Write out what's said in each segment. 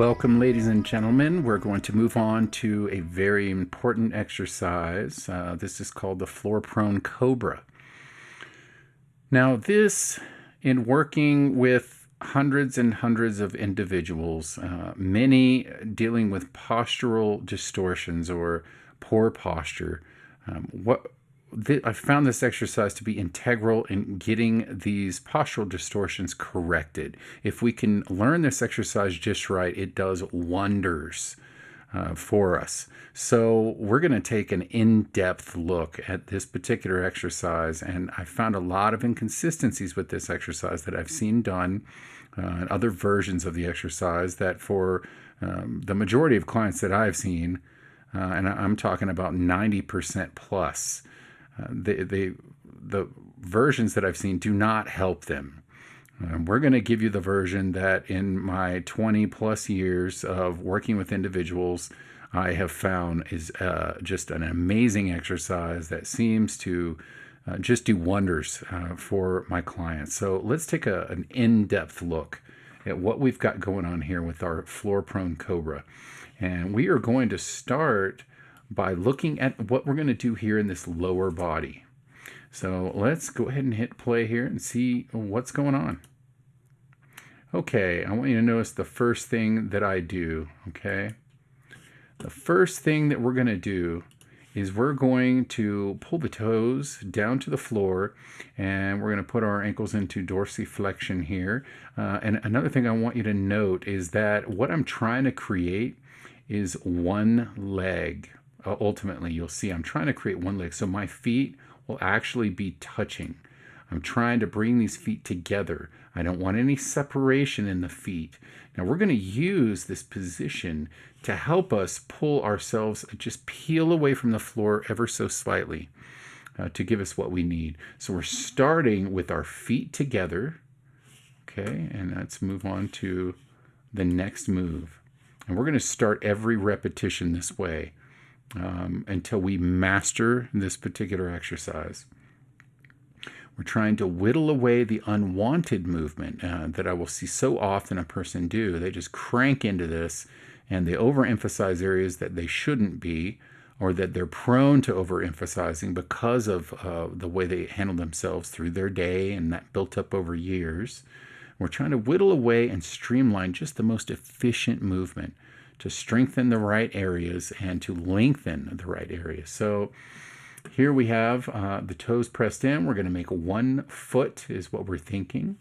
Welcome, ladies and gentlemen. We're going to move on to a very important exercise. This is called the floor prone cobra. Now, this, in working with hundreds and hundreds of individuals, many dealing with postural distortions or poor posture, I found this exercise to be integral in getting these postural distortions corrected. If we can learn this exercise just right, it does wonders for us. So we're going to take an in-depth look at this particular exercise, and I found a lot of inconsistencies with this exercise that I've seen done and other versions of the exercise that for the majority of clients that I've seen, and I'm talking about 90% plus, the versions that I've seen do not help them. We're going to give you the version that in my 20 plus years of working with individuals, I have found is just an amazing exercise that seems to just do wonders for my clients. So let's take an in-depth look at what we've got going on here with our floor prone cobra. And we are going to start by looking at what we're going to do here in this lower body. So let's go ahead and hit play here and see what's going on. Okay, I want you to notice the first thing that I do, okay? The first thing that we're going to do is we're going to pull the toes down to the floor, and we're going to put our ankles into dorsiflexion here. And another thing I want you to note is that what I'm trying to create is one leg. Ultimately, you'll see I'm trying to create one leg, so my feet will actually be touching. I'm trying to bring these feet together. I don't want any separation in the feet. Now we're going to use this position to help us pull ourselves, just peel away from the floor ever so slightly to give us what we need. So we're starting with our feet together. Okay, and let's move on to the next move. And we're going to start every repetition this way until we master this particular exercise. We're trying to whittle away the unwanted movement that I will see so often a person do. They just crank into this and they overemphasize areas that they shouldn't be, or that they're prone to overemphasizing because of the way they handle themselves through their day, and that built up over years. We're trying to whittle away and streamline just the most efficient movement to strengthen the right areas and to lengthen the right areas. So here we have the toes pressed in. We're going to make 1 foot is what we're thinking.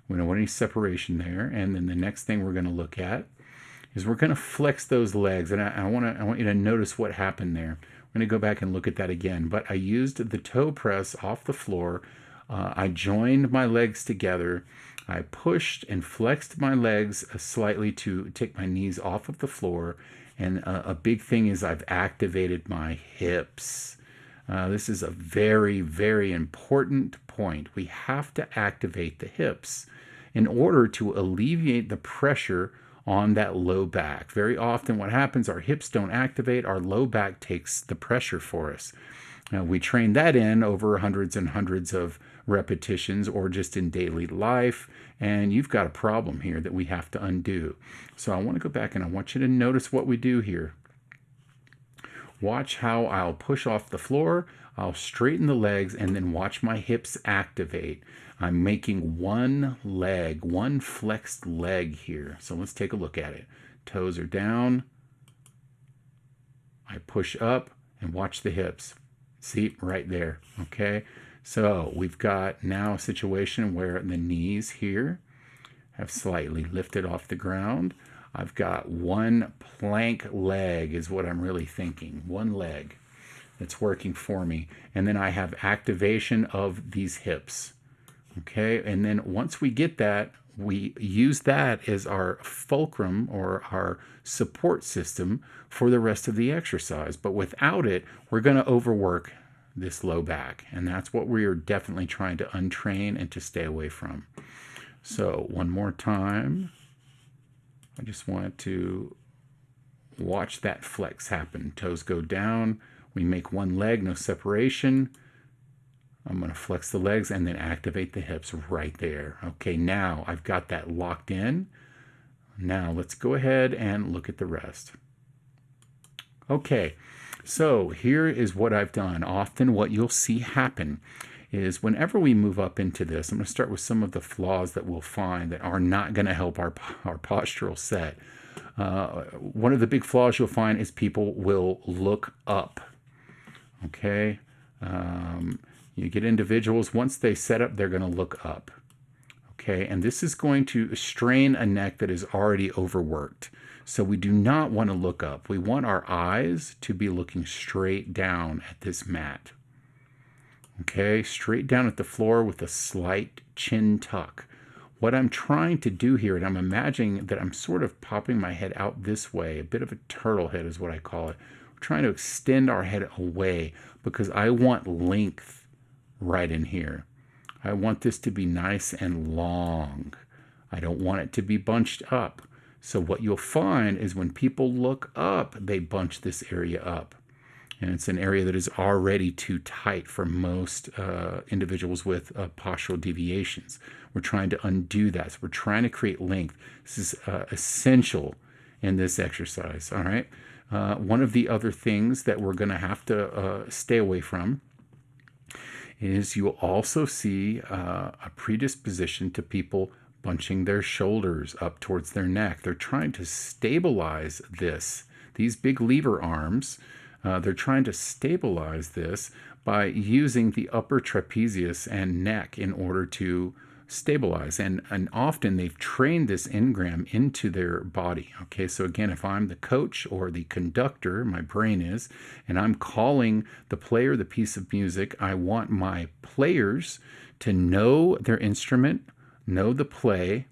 We don't want any separation there. And then the next thing we're going to look at is we're going to flex those legs. And I want you to notice what happened there. We're going to go back and look at that again. But I used the toe press off the floor. I joined my legs together. I pushed and flexed my legs slightly to take my knees off of the floor. And a big thing is I've activated my hips. This is a very, very important point. We have to activate the hips in order to alleviate the pressure on that low back. Very often what happens, our hips don't activate, our low back takes the pressure for us. Now, we train that in over hundreds and hundreds of repetitions or just in daily life, and you've got a problem here that we have to undo. So I want to go back and I want you to notice what we do here. Watch how I'll push off the floor, I'll straighten the legs, and then watch my hips activate. I'm making one leg, one flexed leg here. So let's take a look at it. Toes are down. I push up and watch the hips. See, right there, okay? So we've got now a situation where the knees here have slightly lifted off the ground. I've got one plank leg is what I'm really thinking. One leg that's working for me. And then I have activation of these hips. Okay, and then once we get that, we use that as our fulcrum or our support system for the rest of the exercise. But without it, we're going to overwork this low back. And that's what we are definitely trying to untrain and to stay away from. So one more time. I just want to watch that flex happen. Toes go down. We make one leg, no separation. I'm going to flex the legs and then activate the hips right there. Okay, now I've got that locked in. Now let's go ahead and look at the rest. Okay, so here is what I've done. Often what you'll see happen is whenever we move up into this, I'm going to start with some of the flaws that we'll find that are not going to help our postural set. One of the big flaws you'll find is people will look up. Okay, you get individuals, once they set up, they're going to look up. Okay, and this is going to strain a neck that is already overworked. So we do not want to look up. We want our eyes to be looking straight down at this mat. Okay, straight down at the floor with a slight chin tuck. What I'm trying to do here, and I'm imagining that I'm sort of popping my head out this way, a bit of a turtle head is what I call it. We're trying to extend our head away because I want length right in here. I want this to be nice and long. I don't want it to be bunched up. So what you'll find is when people look up, they bunch this area up. And it's an area that is already too tight for most individuals with postural deviations. We're trying to undo that. So we're trying to create length. This is essential in this exercise, all right? One of the other things that we're going to have to stay away from is you'll also see a predisposition to people bunching their shoulders up towards their neck. They're trying to stabilize this. These big lever arms, they're trying to stabilize this by using the upper trapezius and neck in order to stabilize. And often they've trained this engram into their body. Okay, so again, if I'm the coach or the conductor, my brain is, and I'm calling the player the piece of music, I want my players to know their instrument, know the play,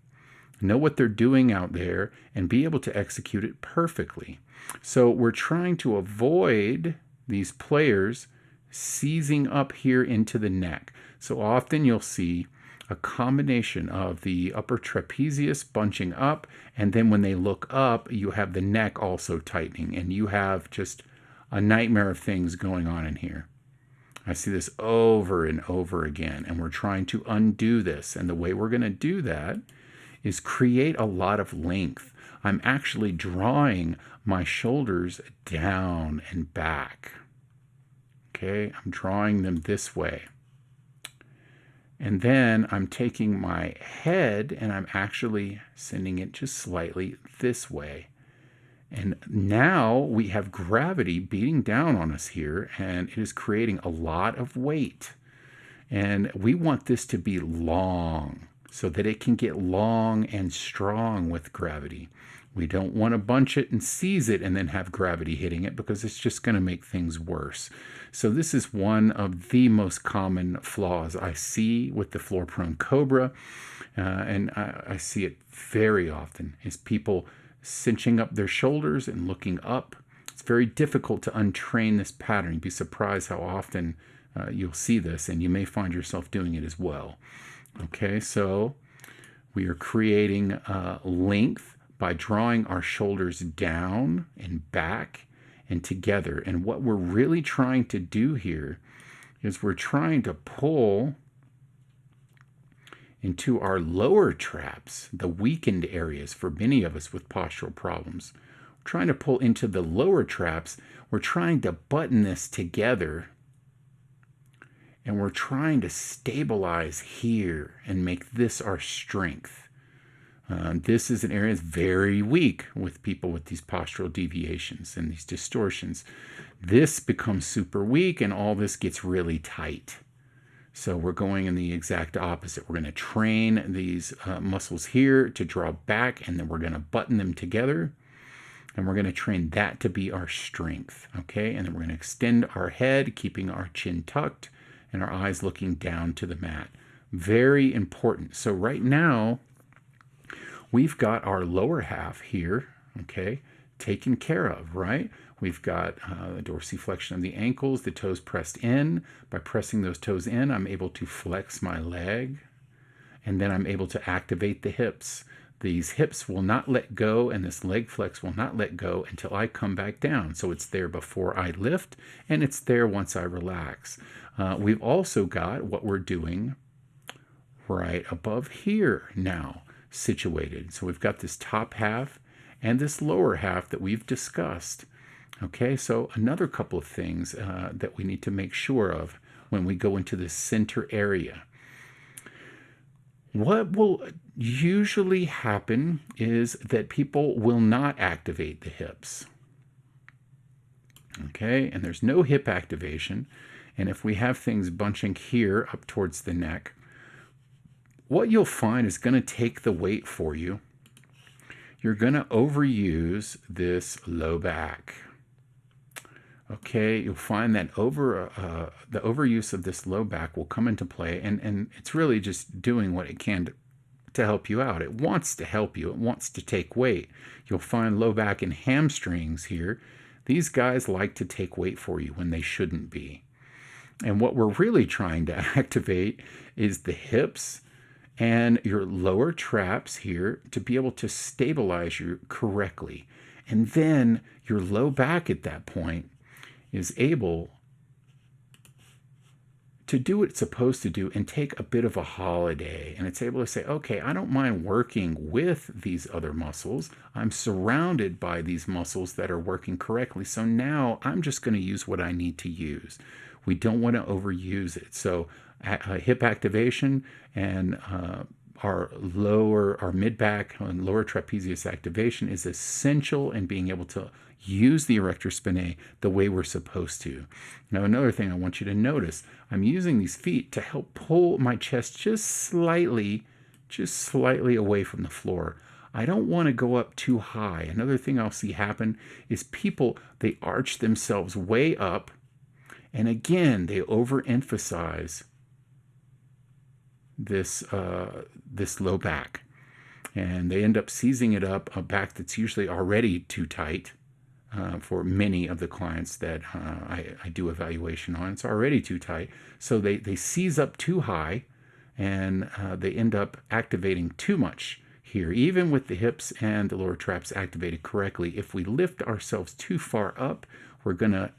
know what they're doing out there, and be able to execute it perfectly. So we're trying to avoid these players seizing up here into the neck. So often you'll see a combination of the upper trapezius bunching up, and then when they look up, you have the neck also tightening, and you have just a nightmare of things going on in here. I see this over and over again, and we're trying to undo this. And the way we're going to do that is create a lot of length. I'm actually drawing my shoulders down and back. Okay, I'm drawing them this way. And then I'm taking my head and I'm actually sending it just slightly this way. And now we have gravity beating down on us here, and it is creating a lot of weight. And we want this to be long so that it can get long and strong with gravity. We don't want to bunch it and seize it and then have gravity hitting it, because it's just going to make things worse. So this is one of the most common flaws I see with the floor prone cobra, and I see it very often, is people cinching up their shoulders and looking up. It's very difficult to untrain this pattern. You'd be surprised how often you'll see this, and you may find yourself doing it as well. Okay, so we are creating length by drawing our shoulders down and back and together. And what we're really trying to do here is we're trying to pull into our lower traps, the weakened areas for many of us with postural problems. We're trying to pull into the lower traps. We're trying to button this together, and we're trying to stabilize here and make this our strength. This is an area that's very weak with people with these postural deviations and these distortions. This becomes super weak, and all this gets really tight. So we're going in the exact opposite. We're going to train these muscles here to draw back, and then we're going to button them together, and we're going to train that to be our strength. Okay, and then we're going to extend our head, keeping our chin tucked and our eyes looking down to the mat. Very important. So right now, we've got our lower half here, okay, taken care of, right? We've got the dorsiflexion of the ankles, the toes pressed in. By pressing those toes in, I'm able to flex my leg, and then I'm able to activate the hips. These hips will not let go, and this leg flex will not let go until I come back down. So it's there before I lift, and it's there once I relax. We've also got what we're doing right above here now. situated. So we've got this top half and this lower half that we've discussed. Okay, so another couple of things that we need to make sure of when we go into the center area. What will usually happen is that people will not activate the hips. Okay, and there's no hip activation. And if we have things bunching here up towards the neck, what you'll find is going to take the weight for you. You're going to overuse this low back. Okay, you'll find that the overuse of this low back will come into play, and it's really just doing what it can to help you out. It wants to help you. It wants to take weight. You'll find low back and hamstrings here. These guys like to take weight for you when they shouldn't be. And what we're really trying to activate is the hips and your lower traps here to be able to stabilize you correctly. And then your low back at that point is able to do what it's supposed to do and take a bit of a holiday. And it's able to say, okay, I don't mind working with these other muscles. I'm surrounded by these muscles that are working correctly. So now I'm just going to use what I need to use. We don't want to overuse it. So hip activation and our mid-back and lower trapezius activation is essential in being able to use the erector spinae the way we're supposed to. Now, another thing I want you to notice, I'm using these feet to help pull my chest just slightly away from the floor. I don't want to go up too high. Another thing I'll see happen is people, they arch themselves way up, and again, they overemphasize this low back, and they end up seizing it up a back that's usually already too tight. For many of the clients that I do evaluation on, it's already too tight. So they seize up too high, and they end up activating too much here. Even with the hips and the lower traps activated correctly, if we lift ourselves too far up, we're going to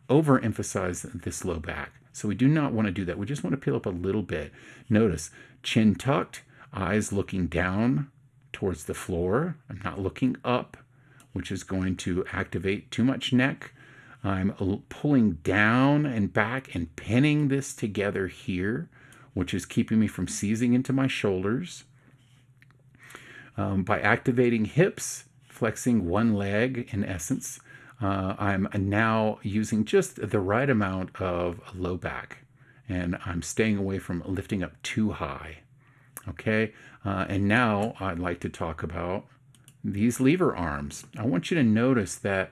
overemphasize this low back. So we do not want to do that. We just want to peel up a little bit. Notice, chin tucked, eyes looking down towards the floor. I'm not looking up, which is going to activate too much neck. I'm pulling down and back and pinning this together here, which is keeping me from seizing into my shoulders. By activating hips, flexing one leg in essence, I'm now using just the right amount of low back, and I'm staying away from lifting up too high. Okay, and now I'd like to talk about these lever arms. I want you to notice that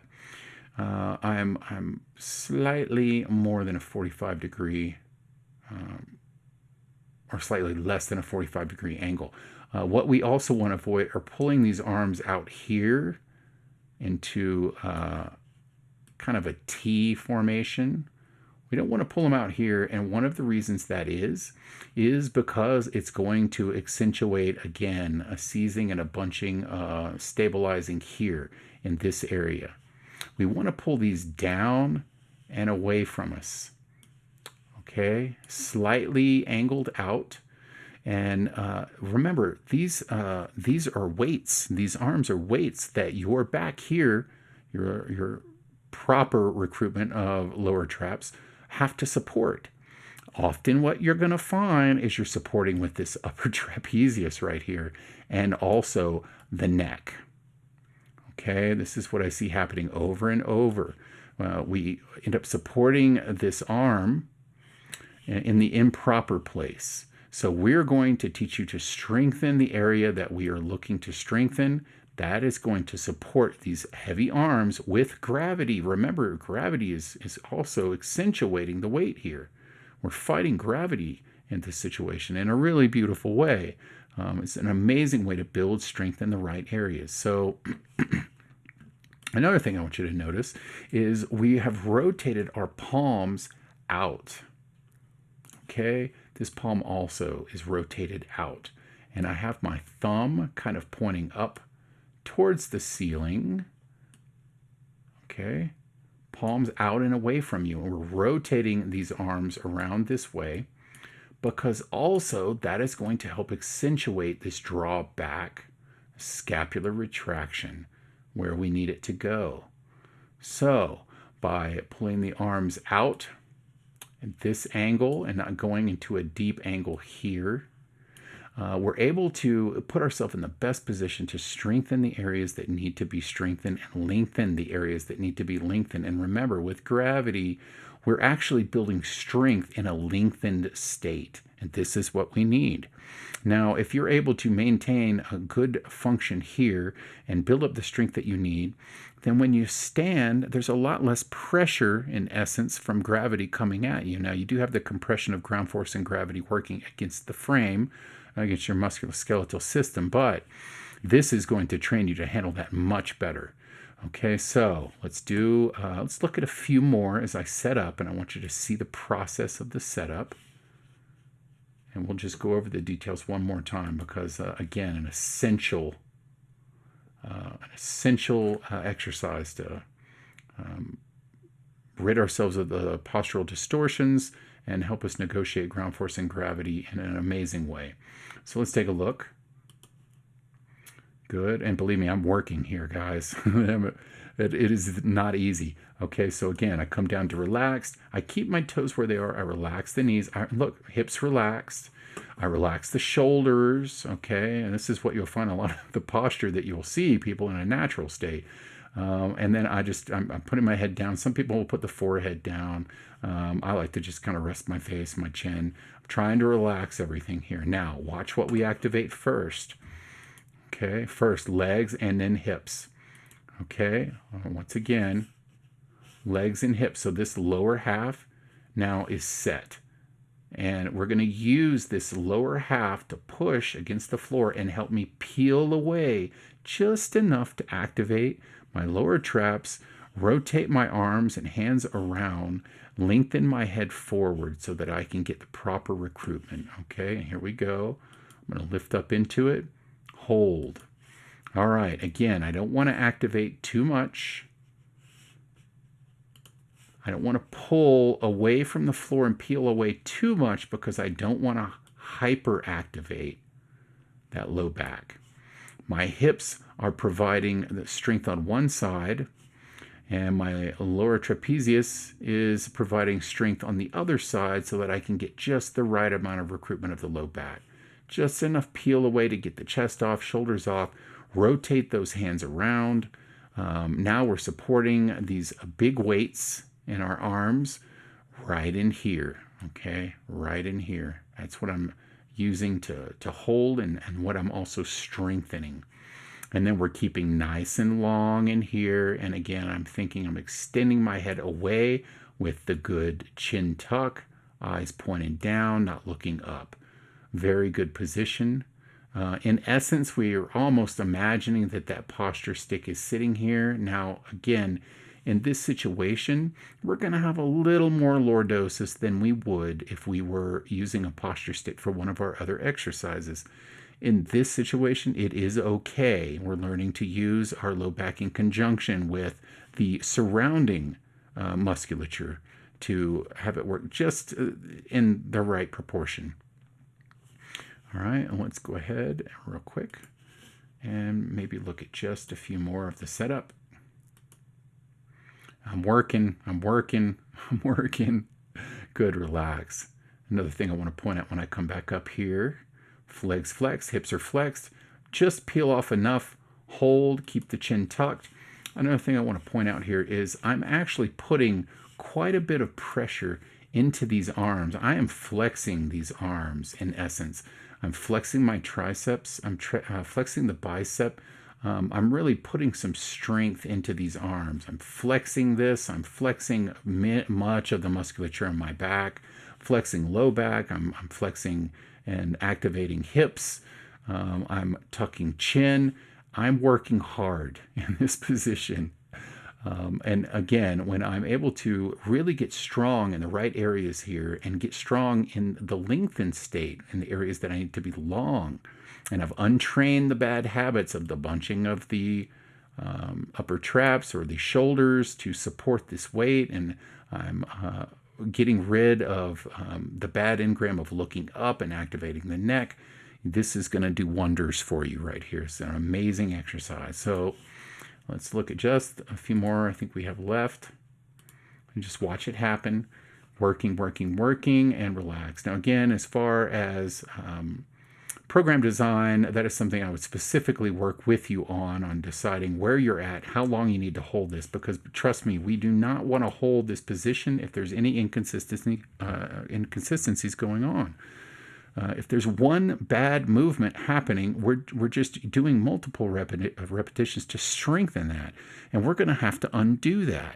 I'm slightly more than a 45 degree or slightly less than a 45 degree angle. What we also want to avoid are pulling these arms out here into kind of a T formation. We don't want to pull them out here, and one of the reasons that is because it's going to accentuate, again, a seizing and a bunching, stabilizing here in this area. We want to pull these down and away from us. Okay, slightly angled out. And remember, these are weights. These arms are weights that your back here, your proper recruitment of lower traps, have to support. Often what you're going to find is you're supporting with this upper trapezius right here, and also the neck. Okay, this is what I see happening over and over. We end up supporting this arm in the improper place. So we're going to teach you to strengthen the area that we are looking to strengthen. That is going to support these heavy arms with gravity. Remember, gravity is also accentuating the weight here. We're fighting gravity in this situation in a really beautiful way. It's an amazing way to build strength in the right areas. So another thing I want you to notice is we have rotated our palms out. Okay, this palm also is rotated out. And I have my thumb kind of pointing up towards the ceiling. Okay, palms out and away from you. And we're rotating these arms around this way, because also that is going to help accentuate this draw back, scapular retraction, where we need it to go. So by pulling the arms out at this angle and not going into a deep angle here, we're able to put ourselves in the best position to strengthen the areas that need to be strengthened and lengthen the areas that need to be lengthened. And remember, with gravity, we're actually building strength in a lengthened state. And this is what we need. Now, if you're able to maintain a good function here and build up the strength that you need, then when you stand, there's a lot less pressure, in essence, from gravity coming at you. Now, you do have the compression of ground force and gravity working against the frame, against your musculoskeletal system, but this is going to train you to handle that much better. Okay, so let's look at a few more as I set up, and I want you to see the process of the setup. And we'll just go over the details one more time because, again, an essential exercise to rid ourselves of the postural distortions and help us negotiate ground force and gravity in an amazing way. So let's take a look. Good. And believe me, I'm working here, guys. It is not easy. Okay, so again, I come down to relaxed. I keep my toes where they are. I relax the knees. Look, hips relaxed. I relax the shoulders. Okay, and this is what you'll find a lot of the posture that you'll see people in a natural state. And then I'm putting my head down. Some people will put the forehead down. I like to just kind of rest my face, my chin. I'm trying to relax everything here. Now, watch what we activate first. Okay, first legs and then hips. Okay, once again, legs and hips. So this lower half now is set. And we're going to use this lower half to push against the floor and help me peel away just enough to activate my lower traps, rotate my arms and hands around, lengthen my head forward so that I can get the proper recruitment. Okay, and here we go. I'm going to lift up into it, hold. All right, again, I don't want to activate too much. I don't want to pull away from the floor and peel away too much because I don't want to hyperactivate that low back. My hips are providing the strength on one side, and my lower trapezius is providing strength on the other side so that I can get just the right amount of recruitment of the low back. Just enough peel away to get the chest off, shoulders off, rotate those hands around. Now we're supporting these big weights in our arms right in here, okay? Right in here. That's what I'm using to hold and what I'm also strengthening. And then we're keeping nice and long in here. And again, I'm thinking I'm extending my head away with the good chin tuck, eyes pointed down, not looking up. Very good position. In essence, we are almost imagining that posture stick is sitting here. Now, again, in this situation, we're going to have a little more lordosis than we would if we were using a posture stick for one of our other exercises. In this situation, it is okay. We're learning to use our low back in conjunction with the surrounding musculature to have it work just in the right proportion. All right, and let's go ahead real quick and maybe look at just a few more of the setup. I'm working. Good, relax. Another thing I want to point out when I come back up here, legs flexed, hips are flexed. Just peel off enough, hold, keep the chin tucked. Another thing I want to point out here is I'm actually putting quite a bit of pressure into these arms. I am flexing these arms in essence. I'm flexing my triceps. I'm flexing the bicep. I'm really putting some strength into these arms. I'm flexing this. I'm flexing much of the musculature on my back, flexing low back. I'm flexing and activating hips. I'm tucking chin. I'm working hard in this position. And again, when I'm able to really get strong in the right areas here and get strong in the lengthened state in the areas that I need to be long, and I've untrained the bad habits of the bunching of the upper traps or the shoulders to support this weight, and I'm getting rid of the bad engram of looking up and activating the neck, this is going to do wonders for you right here. It's an amazing exercise. So let's look at just a few more I think we have left. And just watch it happen. Working, working, working, and relax. Now again, as far as program design, that is something I would specifically work with you on deciding where you're at, how long you need to hold this, because trust me, we do not want to hold this position if there's any inconsistencies going on. If there's one bad movement happening, we're just doing multiple repetitions to strengthen that, and we're going to have to undo that.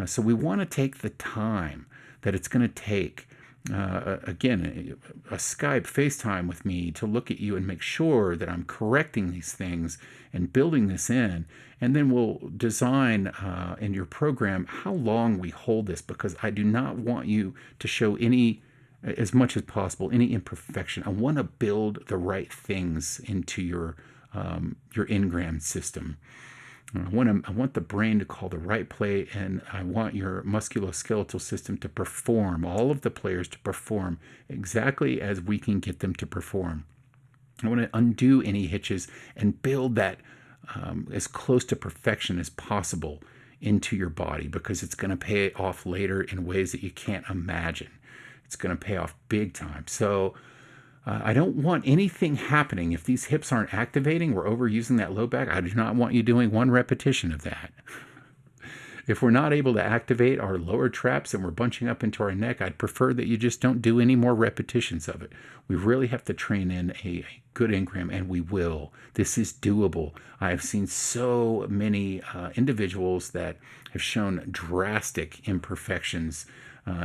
So we want to take the time that it's going to take, again, a Skype, FaceTime with me to look at you and make sure that I'm correcting these things and building this in. And then we'll design in your program how long we hold this, because I do not want you to show any, as much as possible, any imperfection. I want to build the right things into your engram system. I want the brain to call the right play, and I want your musculoskeletal system to perform, all of the players to perform exactly as we can get them to perform. I want to undo any hitches and build that as close to perfection as possible into your body, because it's going to pay off later in ways that you can't imagine. It's going to pay off big time. So I don't want anything happening. If these hips aren't activating, we're overusing that low back. I do not want you doing one repetition of that. If we're not able to activate our lower traps and we're bunching up into our neck, I'd prefer that you just don't do any more repetitions of it. We really have to train in a good engram, and we will. This is doable. I have seen so many individuals that have shown drastic imperfections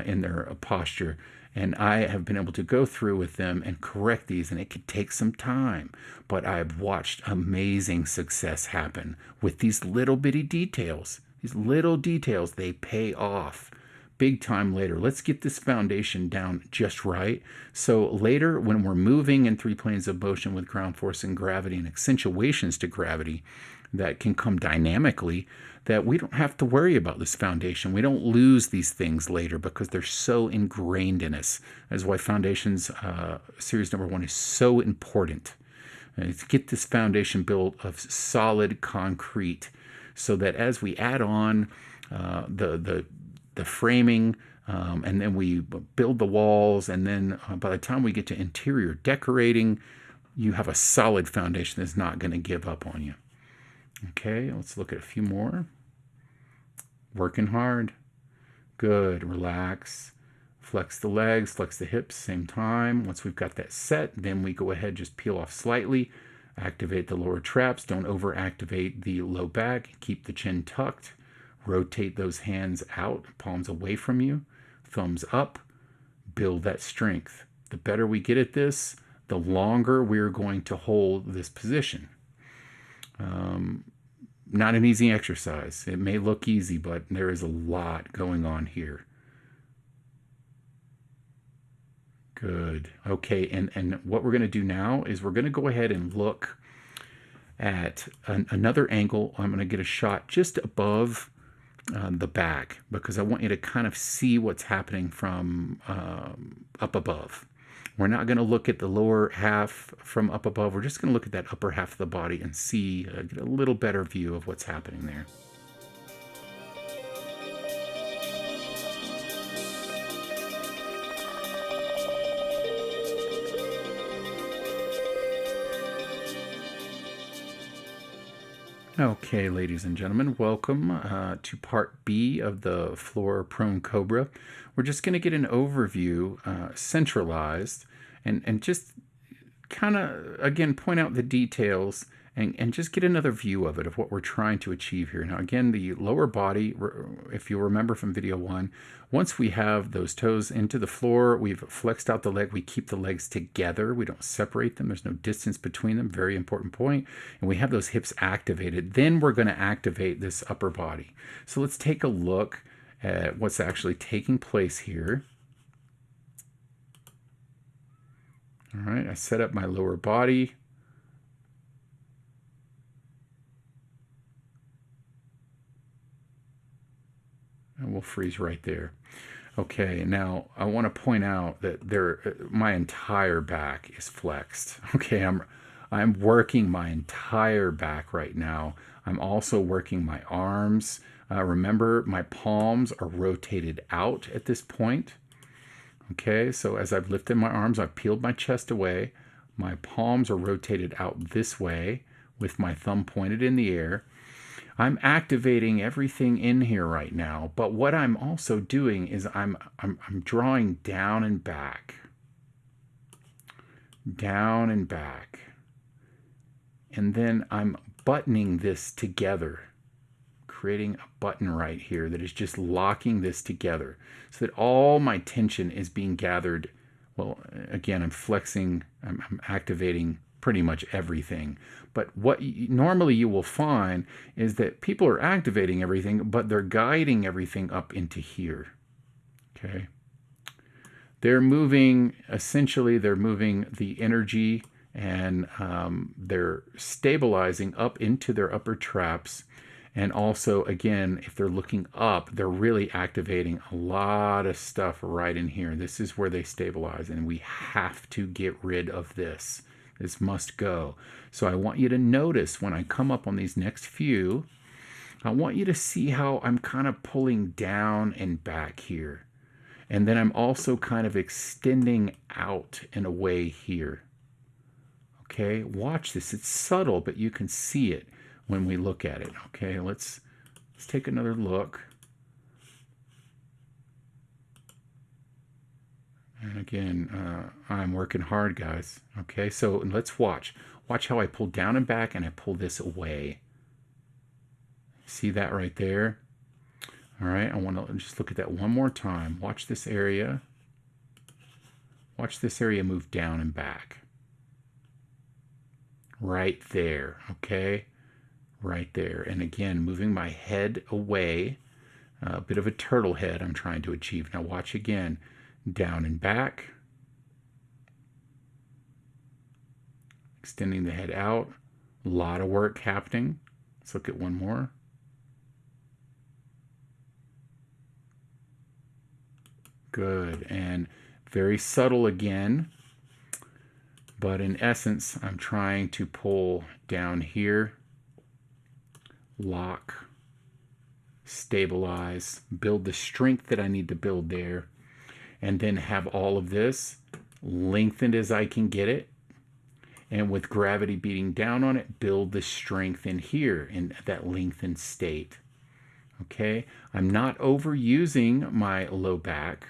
in their posture. And I have been able to go through with them and correct these, and it could take some time. But I've watched amazing success happen with these little bitty details. These little details, they pay off big time later. Let's get this foundation down just right. So later, when we're moving in 3 planes of motion with ground force and gravity and accentuations to gravity that can come dynamically, that we don't have to worry about this foundation. We don't lose these things later because they're so ingrained in us. That's why foundations, series number 1, is so important. To get this foundation built of solid concrete, so that as we add on the framing, and then we build the walls, and then by the time we get to interior decorating, you have a solid foundation that's not going to give up on you. Okay, let's look at a few more. Working hard. Good. Relax. Flex the legs, flex the hips, same time. Once we've got that set, then we go ahead, just peel off slightly. Activate the lower traps. Don't over-activate the low back. Keep the chin tucked. Rotate those hands out, palms away from you. Thumbs up. Build that strength. The better we get at this, the longer we're going to hold this position. Not an easy exercise. It may look easy, but there is a lot going on here. Good. Okay, and what we're going to do now is we're going to go ahead and look at another angle. I'm going to get a shot just above the back, because I want you to kind of see what's happening from up above. We're not going to look at the lower half from up above. We're just going to look at that upper half of the body and see, get a little better view of what's happening there. Okay, ladies and gentlemen, welcome to part B of the floor prone cobra. We're just going to get an overview, centralized, and just kind of, again, point out the details and just get another view of it, of what we're trying to achieve here. Now, again, the lower body, if you'll remember from video 1, once we have those toes into the floor, we've flexed out the leg, we keep the legs together, we don't separate them, there's no distance between them, very important point, and we have those hips activated. Then we're going to activate this upper body. So let's take a look at what's actually taking place here. All right, I set up my lower body. And we'll freeze right there. Okay, now I want to point out that my entire back is flexed. Okay, I'm working my entire back right now. I'm also working my arms. Remember, my palms are rotated out at this point. Okay, so as I've lifted my arms, I've peeled my chest away. My palms are rotated out this way with my thumb pointed in the air. I'm activating everything in here right now, but what I'm also doing is I'm drawing down and back, and then I'm buttoning this together, creating a button right here that is just locking this together so that all my tension is being gathered. Well, again, I'm flexing, I'm activating pretty much everything. But what normally you will find is that people are activating everything, but they're guiding everything up into here. Okay. Essentially, they're moving the energy, and they're stabilizing up into their upper traps. And also, again, if they're looking up, they're really activating a lot of stuff right in here. This is where they stabilize, and we have to get rid of this. This must go. So I want you to notice when I come up on these next few, I want you to see how I'm kind of pulling down and back here. And then I'm also kind of extending out and away here. Okay, watch this. It's subtle, but you can see it when we look at it. Okay, let's take another look. And again, I'm working hard, guys. Okay, so let's watch. Watch how I pull down and back, and I pull this away. See that right there? All right, I want to just look at that one more time. Watch this area. Watch this area move down and back. Right there, okay? Right there. And again, moving my head away. A bit of a turtle head I'm trying to achieve. Now watch again. Down and back. Extending the head out. A lot of work happening. Let's look at one more. Good. And very subtle again. But in essence, I'm trying to pull down here, lock, stabilize, build the strength that I need to build there, and then have all of this lengthened as I can get it. And with gravity beating down on it, build the strength in here in that lengthened state. Okay, I'm not overusing my low back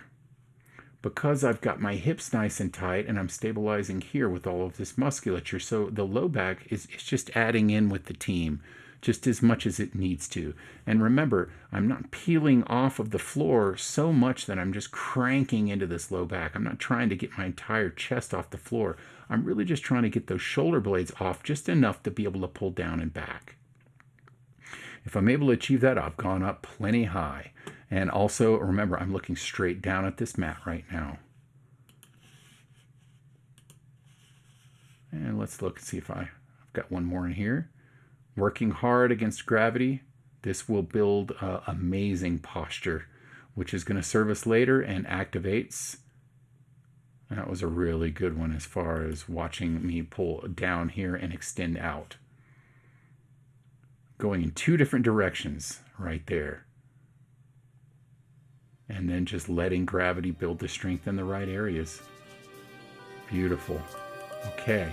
because I've got my hips nice and tight and I'm stabilizing here with all of this musculature. So the low back is just adding in with the team just as much as it needs to. And remember, I'm not peeling off of the floor so much that I'm just cranking into this low back. I'm not trying to get my entire chest off the floor. I'm really just trying to get those shoulder blades off just enough to be able to pull down and back. If I'm able to achieve that, I've gone up plenty high. And also, remember, I'm looking straight down at this mat right now. And let's look and see if I've got one more in here. Working hard against gravity. This will build amazing posture, which is going to serve us later and activates. That was a really good one as far as watching me pull down here and extend out. Going in two different directions right there. And then just letting gravity build the strength in the right areas. Beautiful. Okay.